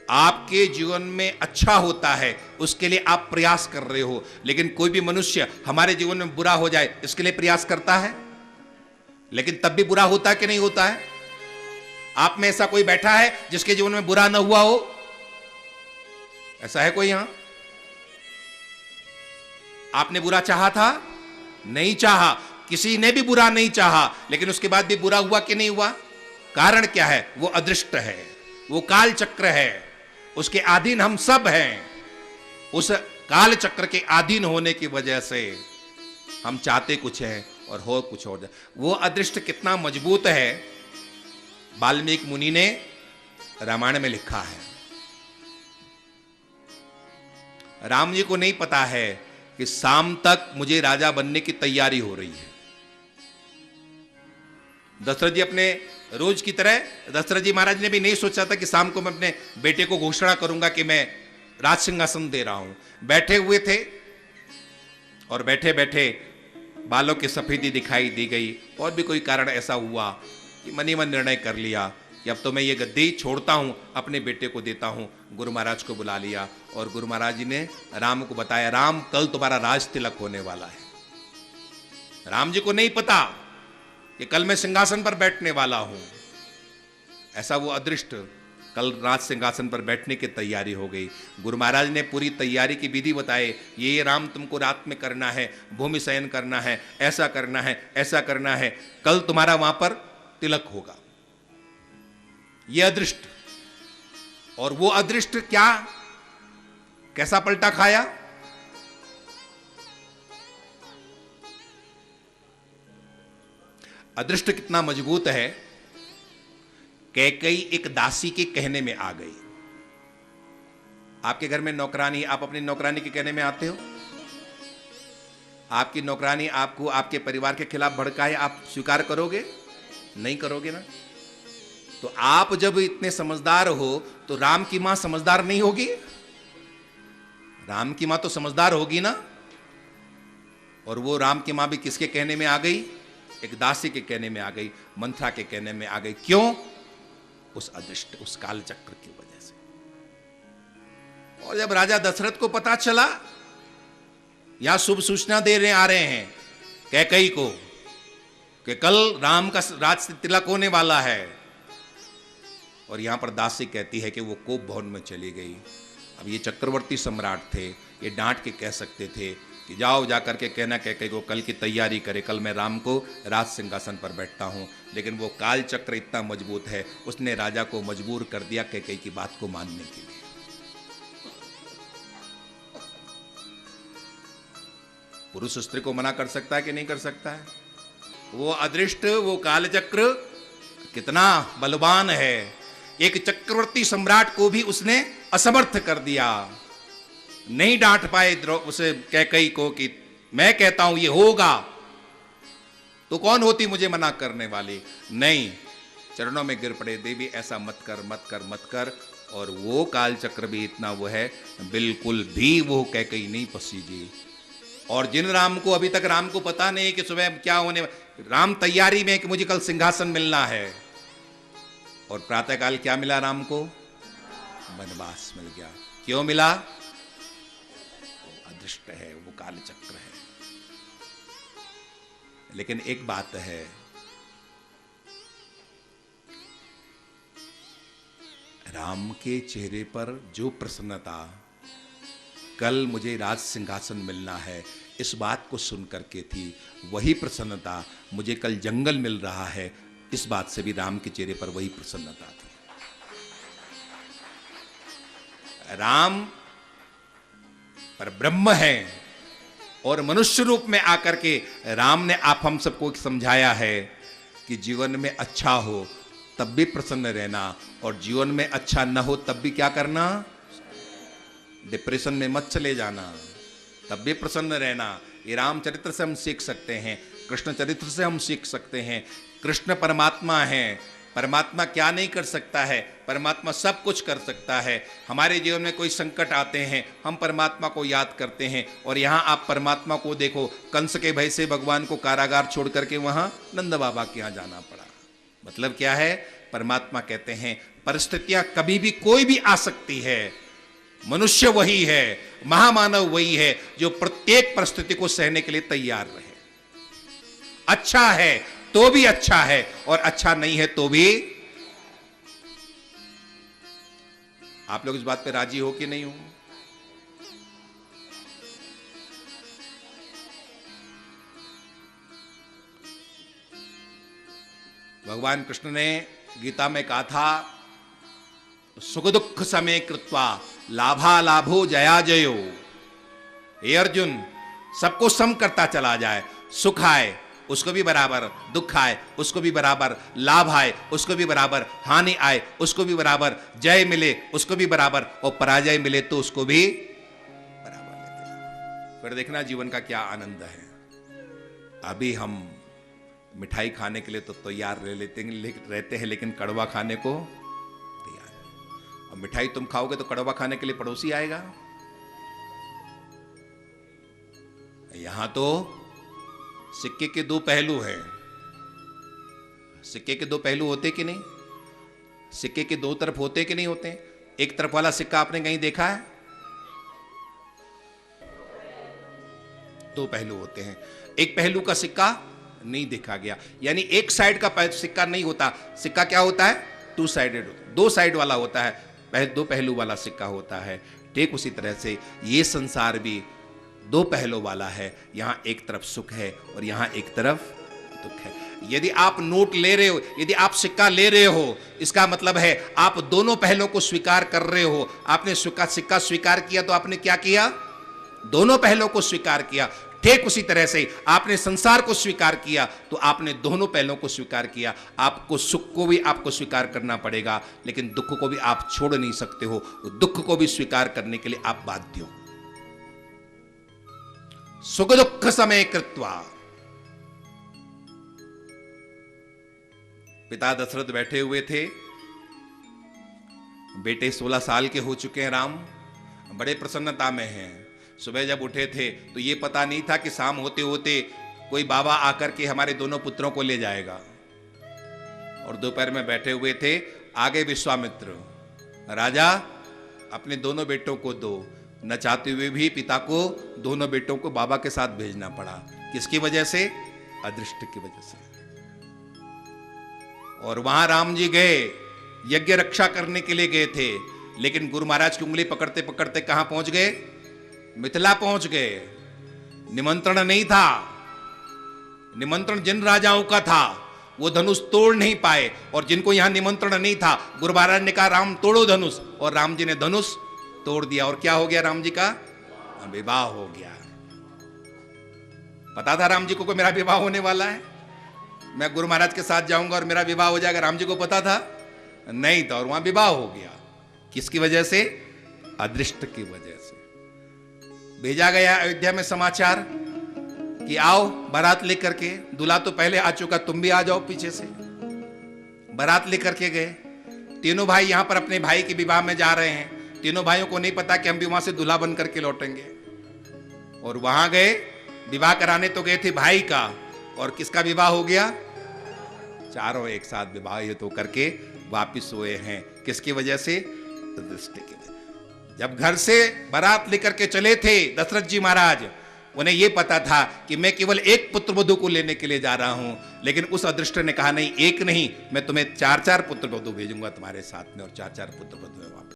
आपके जीवन में अच्छा होता है उसके लिए आप प्रयास कर रहे हो, लेकिन कोई भी मनुष्य हमारे जीवन में बुरा हो जाए इसके लिए प्रयास करता है, लेकिन तब भी बुरा होता है कि नहीं होता है? आप में ऐसा कोई बैठा है जिसके जीवन में बुरा ना हुआ हो? ऐसा है कोई यहां? आपने बुरा चाहा था? नहीं चाहा। किसी ने भी बुरा नहीं चाहा, लेकिन उसके बाद भी बुरा हुआ कि नहीं हुआ? कारण क्या है? वो अदृष्ट है, वो काल चक्र है, उसके अधीन हम सब हैं। उस काल चक्र के अधीन होने की वजह से हम चाहते कुछ है और हो कुछ और। वो अदृष्ट कितना मजबूत है, वाल्मीकि मुनि ने रामायण में लिखा है। राम जी को नहीं पता है कि शाम तक मुझे राजा बनने की तैयारी हो रही है। दशरथ जी अपने रोज की तरह, दशरथ जी महाराज ने भी नहीं सोचा था कि शाम को मैं अपने बेटे को घोषणा करूंगा कि मैं राज सिंहासन दे रहा हूं। बैठे हुए थे और बैठे बैठे बालों की सफेदी दिखाई दी गई, और भी कोई कारण ऐसा हुआ कि मन ही मन निर्णय कर लिया कि अब तो मैं ये गद्दी छोड़ता हूं, अपने बेटे को देता हूं। गुरु महाराज को बुला लिया और गुरु महाराज जी ने राम को बताया, राम कल तुम्हारा राज तिलक होने वाला है। राम जी को नहीं पता कि कल मैं सिंहासन पर बैठने वाला हूं। ऐसा वो अदृष्ट कल राज सिंहासन पर बैठने की तैयारी हो गई। गुरु महाराज ने पूरी तैयारी की विधि बताए, ये राम तुमको रात में करना है, भूमि शयन करना है, ऐसा करना है, ऐसा करना है, कल तुम्हारा वहां पर तिलक होगा। ये अदृष्ट, और वो अदृष्ट क्या कैसा पलटा खाया? अदृष्ट कितना मजबूत है, कैकेयी एक दासी के कहने में आ गई। आपके घर में नौकरानी, आप अपनी नौकरानी के कहने में आते हो? आपकी नौकरानी आपको आपके परिवार के खिलाफ भड़काए, आप स्वीकार करोगे? नहीं करोगे ना। तो आप जब इतने समझदार हो तो राम की मां समझदार नहीं होगी? राम की मां तो समझदार होगी ना। और वो राम की मां भी किसके कहने में आ गई? एक दासी के कहने में आ गई, मंथरा के कहने में आ गई। क्यों? उस अदृष्ट, उस काल चक्र की वजह से। और जब राजा दशरथ को पता चला, यहां शुभ सूचना देने आ रहे हैं कैकेयी को कि कल राम का राज तिलक होने वाला है, और यहां पर दासी कहती है कि वो कोप भवन में चली गई। अब ये चक्रवर्ती सम्राट थे, ये डांट के कह सकते थे कि जाओ जाकर के कहना कैकेयी को कल की तैयारी करे, कल मैं राम को राज सिंहासन पर बैठता हूं। लेकिन वो काल चक्र इतना मजबूत है, उसने राजा को मजबूर कर दिया कैकेयी की बात को मानने के लिए। पुरुष स्त्री को मना कर सकता है कि नहीं कर सकता है? वो अदृष्ट, वो काल चक्र कितना बलवान है। एक चक्रवर्ती सम्राट को भी उसने असमर्थ कर दिया। नहीं डांट पाए उसे कैकेयी को कि मैं कहता हूं ये होगा, तो कौन होती मुझे मना करने वाली? नहीं, चरणों में गिर पड़े, देवी ऐसा मत कर, मत कर, मत कर। और वो काल चक्र भी इतना वो है, बिल्कुल भी वो कैकेयी नहीं पसीजी। और जिन राम को अभी तक राम को पता नहीं कि सुबह क्या होने, राम तैयारी में कि मुझे कल सिंहासन मिलना है, और प्रातःकाल क्या मिला राम को? वनवास मिल गया। क्यों मिला? अदृष्ट है, वो काल चक्र है। लेकिन एक बात है, राम के चेहरे पर जो प्रसन्नता, कल मुझे राज सिंहासन मिलना है, इस बात को सुनकर के थी, वही प्रसन्नता मुझे कल जंगल मिल रहा है, इस बात से भी राम के चेहरे पर वही प्रसन्नता थी। राम पर ब्रह्म है, और मनुष्य रूप में आकर के राम ने आप हम सबको समझाया है कि जीवन में अच्छा हो तब भी प्रसन्न रहना, और जीवन में अच्छा न हो तब भी क्या करना? डिप्रेशन में मत चले जाना, तब भी प्रसन्न रहना। ये रामचरित्र से हम सीख सकते हैं, कृष्ण चरित्र से हम सीख सकते हैं। कृष्ण परमात्मा है, परमात्मा क्या नहीं कर सकता है? परमात्मा सब कुछ कर सकता है। हमारे जीवन में कोई संकट आते हैं, हम परमात्मा को याद करते हैं, और यहाँ आप परमात्मा को देखो, कंस के भय से भगवान को कारागार छोड़ करके वहाँ नंद बाबा के यहाँ जाना पड़ा। मतलब क्या है? परमात्मा कहते हैं परिस्थितियां कभी भी कोई भी आ सकती है, मनुष्य वही है, महामानव वही है जो प्रत्येक परिस्थिति को सहने के लिए तैयार रहे। अच्छा है तो भी अच्छा है और अच्छा नहीं है तो भी। आप लोग इस बात पे राजी हो कि नहीं हो? भगवान कृष्ण ने गीता में कहा था, सुख दुख समय कृत्वा लाभा लाभो जया जयो। हे अर्जुन, सबको सम करता चला जाए, सुख आए उसको भी बराबर, दुख आए उसको भी बराबर, लाभ आए उसको भी बराबर, हानि आए उसको भी बराबर, जय मिले उसको भी बराबर और पराजय मिले तो उसको भी बराबर लेते हैं। फिर देखना जीवन का क्या आनंद है। अभी हम मिठाई खाने के लिए तो तैयार रहते हैं, लेकिन कड़वा खाने को तैयार नहीं। और मिठाई तुम खाओगे तो कड़वा खाने के लिए पड़ोसी आएगा। यहां तो सिक्के के दो पहलू हैं। सिक्के के दो पहलू होते कि नहीं? सिक्के के दो तरफ होते कि नहीं होते? एक तरफ वाला सिक्का आपने कहीं देखा है? दो पहलू होते हैं। एक पहलू का सिक्का नहीं देखा गया, यानी एक साइड का सिक्का नहीं होता। सिक्का क्या होता है? टू साइडेड, दो साइड वाला होता है, दो पहलू वाला सिक्का होता है। ठीक उसी तरह से ये संसार भी दो पहलू वाला है। यहां एक तरफ सुख है और यहां एक तरफ दुख है। यदि आप नोट ले रहे हो, यदि आप सिक्का ले रहे हो, इसका मतलब है आप दोनों पहलुओं को स्वीकार कर रहे हो। आपने सिक्का स्वीकार किया तो आपने क्या किया? दोनों पहलुओं को स्वीकार किया। ठीक उसी तरह से आपने संसार को स्वीकार किया तो आपने दोनों पहलुओं को स्वीकार किया। आपको सुख को भी आपको स्वीकार करना पड़ेगा, लेकिन दुख को भी आप छोड़ नहीं सकते हो। दुख को भी स्वीकार करने के लिए आप बाध्य हो। सुख दुख समय कृत्वा। पिता दशरथ बैठे हुए थे, बेटे 16 साल के हो चुके हैं, राम बड़े प्रसन्नता में हैं। सुबह जब उठे थे तो ये पता नहीं था कि शाम होते होते कोई बाबा आकर के हमारे दोनों पुत्रों को ले जाएगा। और दोपहर में बैठे हुए थे, आगे विश्वामित्र, राजा अपने दोनों बेटों को दो। न चाहते हुए भी पिता को दोनों बेटों को बाबा के साथ भेजना पड़ा। किसकी वजह से? अदृष्ट की वजह से। और वहां राम जी गए, यज्ञ रक्षा करने के लिए गए थे, लेकिन गुरु महाराज की उंगली पकड़ते पकड़ते कहां पहुंच गए? मिथिला पहुंच गए। निमंत्रण नहीं था। निमंत्रण जिन राजाओं का था वो धनुष तोड़ नहीं पाए, और जिनको यहां निमंत्रण नहीं था, गुरु महाराज ने कहा राम तोड़ो धनुष, और राम जी ने धनुष तोड़ दिया। और क्या हो गया? राम जी का विवाह हो गया। पता था राम जी को मेरा विवाह होने वाला है, मैं गुरु महाराज के साथ जाऊंगा और मेरा विवाह हो जाएगा। राम जी को पता था? नहीं था, और वहां विवाह हो गया। किसकी वजह से? अदृष्ट की वजह से। भेजा गया अयोध्या में समाचार कि आओ बारात लेकर के। दूल्हा तो पहले आ चुका, तुम भी आ जाओ पीछे से। बारात लेकर के गए। तीनों भाई यहां पर अपने भाई के विवाह में जा रहे हैं। तीनों भाइयों को नहीं पता कि हम भी वहां से दूल्हा बन करके लौटेंगे। और वहां गए, विवाह कराने तो गए थे भाई का, और किसका विवाह हो गया? चारों एक साथ विवाह ये तो करके वापिस हुए हैं। किसकी वजह से? दृष्टि की वजह। जब घर से बारात लेकर के चले थे दशरथ जी महाराज, उन्हें यह पता था कि मैं केवल एक पुत्र वधू को लेने के लिए जा रहा हूं, लेकिन उस अदृष्ट ने कहा नहीं, एक नहीं, मैं तुम्हें 4-4 पुत्र वधू भेजूंगा तुम्हारे साथ में, और 4-4 पुत्र वधू